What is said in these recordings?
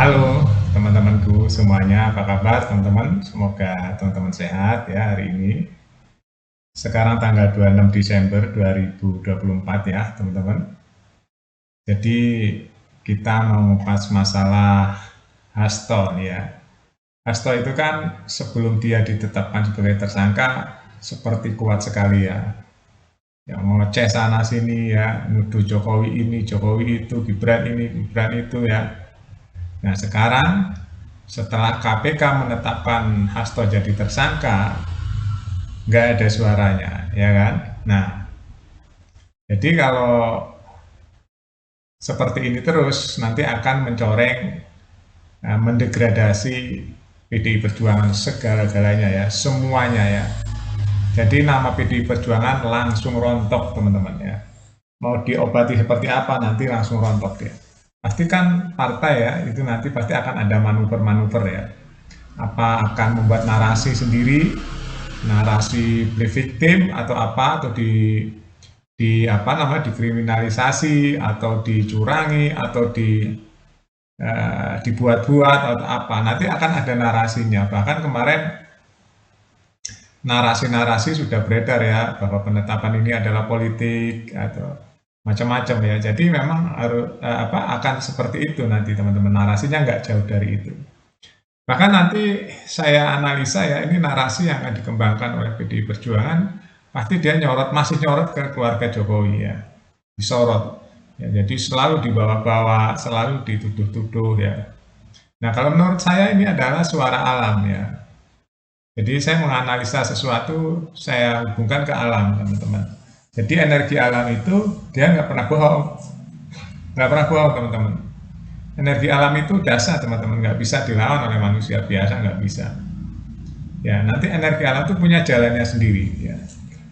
Halo teman-temanku semuanya, apa kabar teman-teman? Semoga teman-teman sehat ya hari ini. Sekarang tanggal 26 Desember 2024 ya teman-teman. Jadi kita mau ngupas masalah Hasto ya. Hasto itu kan sebelum dia ditetapkan sebagai tersangka seperti kuat sekali ya. Yang mengeceh sana sini ya, nuduh Jokowi ini, Jokowi itu, Gibran ini, Gibran itu ya. Nah sekarang setelah KPK menetapkan Hasto jadi tersangka, nggak ada suaranya, ya kan? Nah, jadi kalau seperti ini terus, nanti akan mencoreng, mendegradasi PDI Perjuangan segala-galanya ya, semuanya ya. Jadi nama PDI Perjuangan langsung rontok teman-teman ya. Mau diobati seperti apa nanti langsung rontok dia. Pasti kan partai ya, itu nanti pasti akan ada manuver-manuver ya. Apa akan membuat narasi sendiri, narasi play victim atau apa, atau di apa namanya dikriminalisasi atau dicurangi atau dibuat-buat atau apa, nanti akan ada narasinya. Bahkan kemarin narasi-narasi sudah beredar ya bahwa penetapan ini adalah politik atau macam-macam ya. Jadi memang harus akan seperti itu nanti teman-teman, narasinya nggak jauh dari itu. Bahkan nanti saya analisa ya, ini narasi yang akan dikembangkan oleh PDI Perjuangan, pasti dia nyorot, masih nyorot ke keluarga Jokowi ya, disorot. Ya, jadi selalu dibawa-bawa, selalu dituduh-tuduh ya. Nah kalau menurut saya ini adalah suara alam ya. Jadi saya menganalisa sesuatu, saya hubungkan ke alam teman-teman. Jadi energi alam itu dia nggak pernah bohong, nggak pernah bohong teman-teman. Energi alam itu dasar teman-teman, nggak bisa dilawan oleh manusia biasa, nggak bisa. Ya, nanti energi alam itu punya jalannya sendiri ya.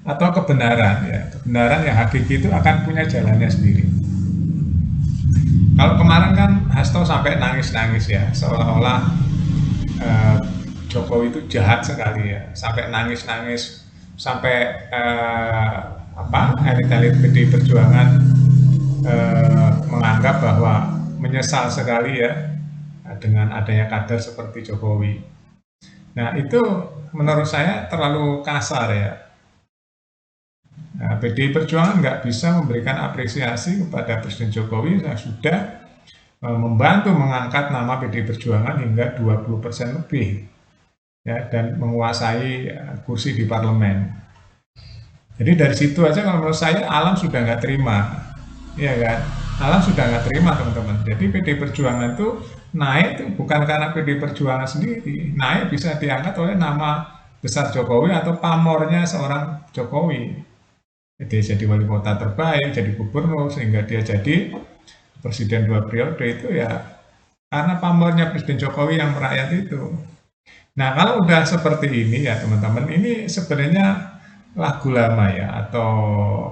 Atau kebenaran ya, kebenaran yang hakiki itu akan punya jalannya sendiri. Kalau kemarin kan Hasto sampai nangis-nangis ya, seolah-olah eh, Jokowi itu jahat sekali ya, sampai nangis-nangis, sampai elit-elit PDI Perjuangan menganggap bahwa menyesal sekali ya dengan adanya kader seperti Jokowi. Nah itu menurut saya terlalu kasar ya. Nah, PDI Perjuangan nggak bisa memberikan apresiasi kepada Presiden Jokowi yang sudah membantu mengangkat nama PDI Perjuangan hingga 20% lebih ya, dan menguasai kursi di parlemen. Jadi dari situ aja kalau menurut saya alam sudah nggak terima, ya kan? Alam sudah nggak terima teman-teman. Jadi PDI Perjuangan itu naik itu bukan karena PDI Perjuangan sendiri, naik bisa diangkat oleh nama besar Jokowi atau pamornya seorang Jokowi. Dia jadi wali kota terbaik, jadi gubernur, sehingga dia jadi presiden 2 periode itu ya karena pamornya Presiden Jokowi yang merakyat itu. Nah kalau udah seperti ini ya teman-teman, ini sebenarnya lagu lama ya atau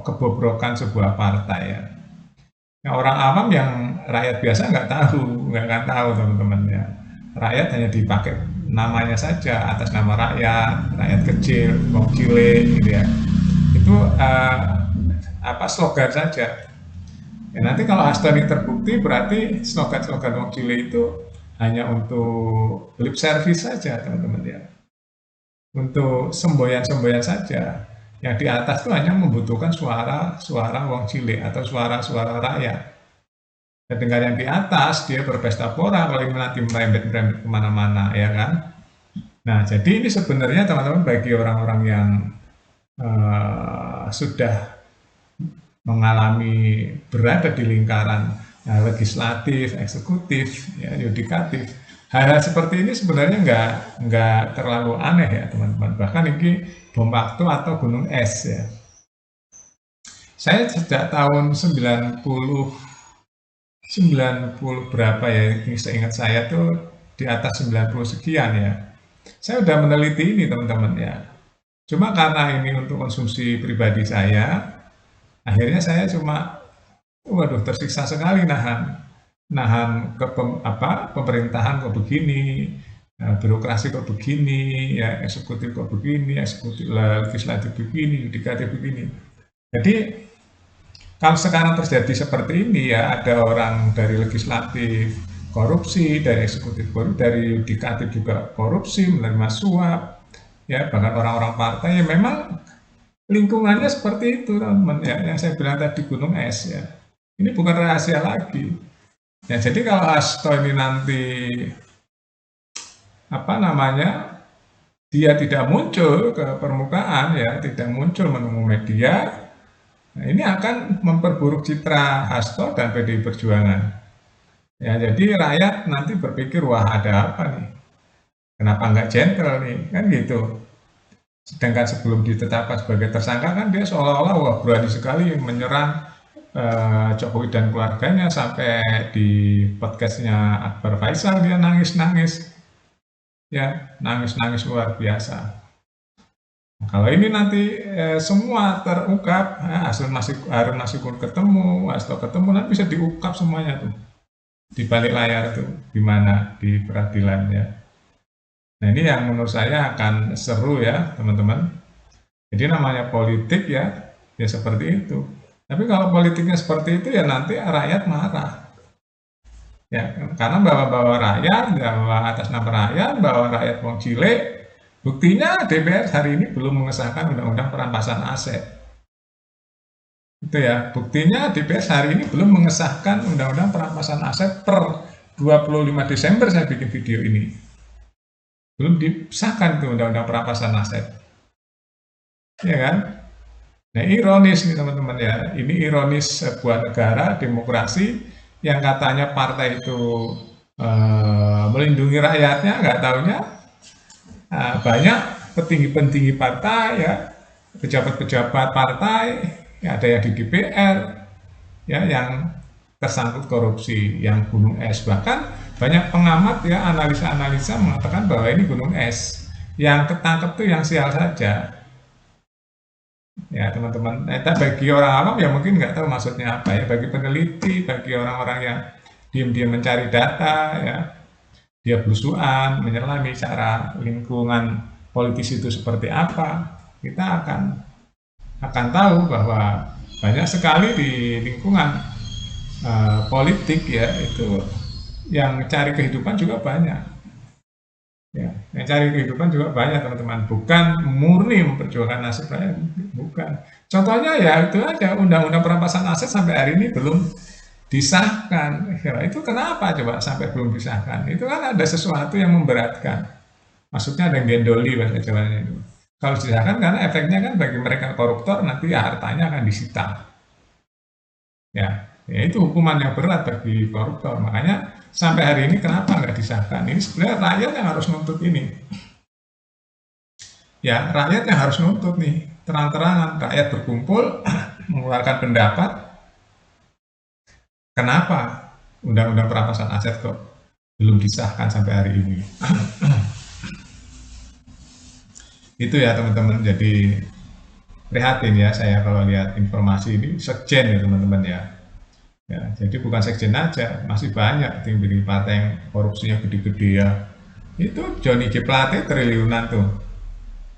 kebobrokan sebuah partai ya. Nah, orang awam yang rakyat biasa nggak akan tahu teman-teman ya. Rakyat hanya dipakai namanya saja atas nama rakyat, rakyat kecil, wong cilik gitu ya. Itu slogan saja. Ya, nanti kalau Hasto ini terbukti berarti slogan-slogan wong cilik itu hanya untuk lip service saja teman-teman ya. Untuk semboyan-semboyan saja. Yang di atas itu hanya membutuhkan suara-suara wong cilik atau suara-suara rakyat. Dan dengan yang di atas dia berpesta pora kalau ini nanti merembet-merembet kemana-mana ya kan. Nah jadi ini sebenarnya teman-teman bagi orang-orang yang sudah mengalami berada di lingkaran legislatif, eksekutif, ya, yudikatif. Hal-hal seperti ini sebenarnya nggak terlalu aneh ya teman-teman. Bahkan ini bom waktu atau gunung es ya. Saya sejak tahun 90 berapa ya, ini seingat saya tuh di atas 90 sekian ya. Saya udah meneliti ini teman-teman ya. Cuma karena ini untuk konsumsi pribadi saya, akhirnya saya cuma, waduh tersiksa sekali nahan pemerintahan kok begini, birokrasi kok begini, ya eksekutif kok begini, eksekutif legislatif begini, yudikatif begini. Jadi kalau sekarang terjadi seperti ini ya, ada orang dari legislatif korupsi, dari eksekutif korupsi, dari yudikatif juga korupsi, menerima suap, ya bahkan orang-orang partai yang memang lingkungannya seperti itu, teman-teman, ya yang saya bilang tadi gunung es ya. Ini bukan rahasia lagi. Ya jadi kalau Hasto ini nanti apa namanya dia tidak muncul ke permukaan ya, tidak muncul menemui media, nah ini akan memperburuk citra Hasto dan PDI Perjuangan. Ya jadi rakyat nanti berpikir wah ada apa nih? Kenapa nggak gentle nih? Kan gitu. Sedangkan sebelum ditetapkan sebagai tersangka kan dia seolah-olah wah berani sekali menyerang Jokowi dan keluarganya, sampai di podcastnya Akbar Faisal dia nangis-nangis, ya nangis-nangis luar biasa. Nah, kalau ini nanti semua terungkap, Harun Masiku ketemu, Hasto ketemu, nanti bisa diungkap semuanya tuh di balik layar tuh gimana di peradilan ya. Nah ini yang menurut saya akan seru ya teman-teman. Jadi namanya politik ya, ya seperti itu. Tapi kalau politiknya seperti itu ya nanti rakyat marah. Ya, karena bawa-bawa rakyat, bawa atas nama rakyat, bawa rakyat wong cilik. Buktinya DPR hari ini belum mengesahkan undang-undang perampasan aset. Itu ya, buktinya DPR hari ini belum mengesahkan undang-undang perampasan aset per 25 Desember saya bikin video ini. Belum disahkan tuh undang-undang perampasan aset. Ya kan? Nah ironis nih teman-teman ya, ini ironis sebuah negara demokrasi yang katanya partai itu melindungi rakyatnya, nggak taunya banyak petinggi-petinggi partai ya, pejabat-pejabat partai, ya, ada yang di DPR ya yang tersangkut korupsi, yang gunung es. Bahkan banyak pengamat ya, analisa-analisa mengatakan bahwa ini gunung es, yang ketangkep tuh yang sial saja. Ya teman-teman, bagi orang awam ya mungkin nggak tahu maksudnya apa ya. Bagi peneliti, bagi orang-orang yang diam-diam mencari data ya, dia belusuan, menyelami cara lingkungan politis itu seperti apa, kita akan tahu bahwa banyak sekali di lingkungan politik ya itu yang cari kehidupan juga banyak. Ya, yang cari kehidupan juga banyak teman-teman, bukan murni memperjuangkan nasib rakyat, bukan. Contohnya ya itu aja, undang-undang perampasan aset sampai hari ini belum disahkan. Ya, itu kenapa coba sampai belum disahkan? Itu kan ada sesuatu yang memberatkan. Maksudnya ada yang gendoli bahasa Jawanya itu. Kalau disahkan karena efeknya kan bagi mereka koruptor nanti ya hartanya akan disita. Ya, itu hukuman yang berat bagi koruptor. Makanya sampai hari ini kenapa nggak disahkan? Ini sebenarnya rakyat yang harus nuntut ini. Ya, rakyat yang harus nuntut nih. Terang-terangan rakyat berkumpul mengeluarkan pendapat. Kenapa undang-undang perampasan aset kok belum disahkan sampai hari ini? Itu ya teman-teman. Jadi prihatin ya saya kalau lihat informasi ini, sekjen ya teman-teman ya. Ya, jadi bukan sekjen aja, masih banyak tinggi partai yang korupsinya gede-gede ya. Itu Johnny G Plate triliunan tuh.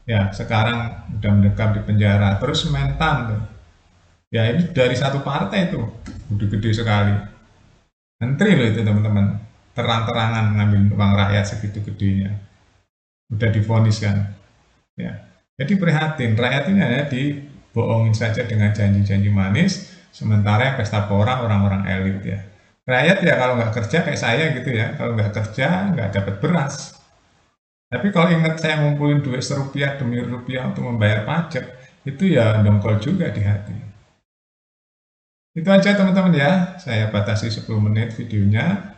Ya, sekarang udah mendekam di penjara. Terus Mentan tuh. Ya, ini dari satu partai tuh. Gede-gede sekali. Menteri loh itu teman-teman. Terang-terangan ngambil uang rakyat segitu gedenya. Udah divonis kan. Ya. Jadi prihatin, rakyat ini hanya dibohongin saja dengan janji-janji manis. Sementara yang pesta pora orang-orang elit ya. Rakyat ya kalau nggak kerja kayak saya gitu ya, kalau nggak kerja nggak dapat beras. Tapi kalau ingat saya ngumpulin duit serupiah demi rupiah untuk membayar pajak, itu ya dongkol juga di hati. Itu aja teman-teman ya, saya batasi 10 menit videonya.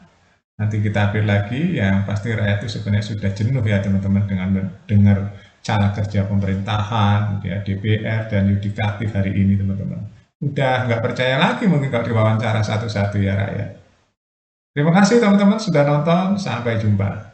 Nanti kita update lagi, yang pasti rakyat itu sebenarnya sudah jenuh ya teman-teman dengan dengar cara kerja pemerintahan, ya, DPR dan yudikatif hari ini teman-teman. Udah nggak percaya lagi mungkin kalau diwawancara satu-satu ya rakyat. Terima kasih teman-teman sudah nonton, sampai jumpa.